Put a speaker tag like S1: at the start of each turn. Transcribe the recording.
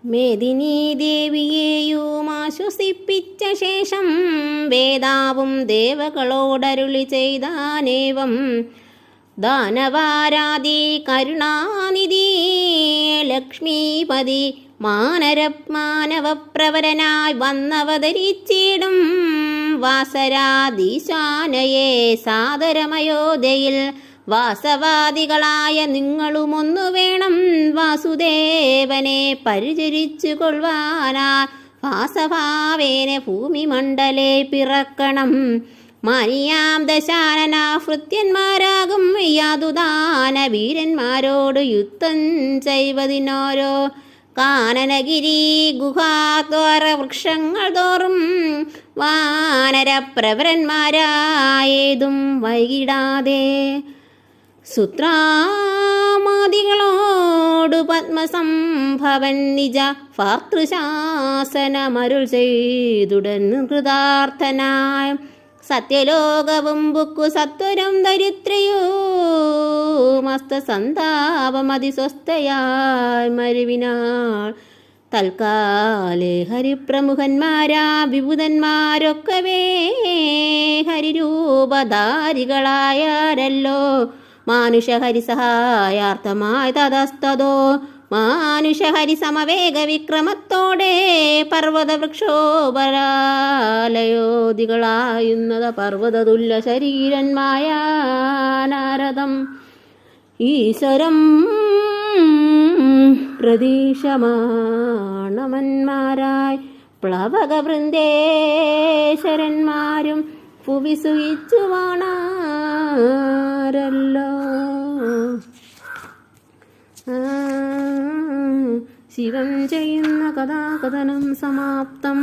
S1: മേദിനീ ദേവിയെയും ആശ്വസിപ്പിച്ച ശേഷം വേദാവും ദേവകളോടരുളി ചെയ്താനേവം. ദാനവാരാദി കരുണാനിധി ലക്ഷ്മീപതി മാനവപ്രവരനായി വന്നവതരിച്ചിടും വാസരാധീശാനയെ സാദരമയോധ്യയിൽ വാസവാദികളായ നിങ്ങളുമൊന്നു വേണം വാസുദേവനെ പരിചരിച്ചു കൊള്ളുവാനാ വാസഭാവേന ഭൂമിമണ്ഡലേ പിറക്കണം. മാനിയാം ദശാനന ഭൃത്യന്മാരാകും യാതുദാന വീരന്മാരോട് യുദ്ധം ചെയ്വതിനോരോ കാനനഗിരി ഗുഹാദ്വാര വൃക്ഷങ്ങൾ തോറും വാനരപ്രവരന്മാരായേതും വൈകിടാതെ സുത്രാമാദികളോടു പത്മസംഭവൻ നിജ ഭാതൃശാസനമരുൾ ചെയ്തുടൻ കൃതാർത്ഥനായ സത്യലോകവും ബുക്കു സത്വരം ദരിദ്രയോ മസ്തസന്താപമതിസ്വസ്ഥയായി മരുവിനാൾ. തൽക്കാലേ ഹരിപ്രമുഖന്മാരാ വിഭുതന്മാരൊക്കവേ ഹരിരൂപധാരികളായാരല്ലോ. മാനുഷഹരി സഹായാർത്ഥമായി തതസ്തതോ മാനുഷഹരി സമവേഗ വിക്രമത്തോടെ പർവ്വതവൃക്ഷോപരാലയോധികളായുന്നത് പർവ്വതതുല്യ ശരീരന്മായ നാരദം ഈശ്വരം പ്രതീക്ഷമാണമന്മാരായി പ്ലവകവൃന്ദേശ്വരന്മാരും ഭുവി സുഖിച്ചു വാണാരല്ലോ. ശിവം ചെയ്യുന്ന കഥാകഥനം സമാപ്തം.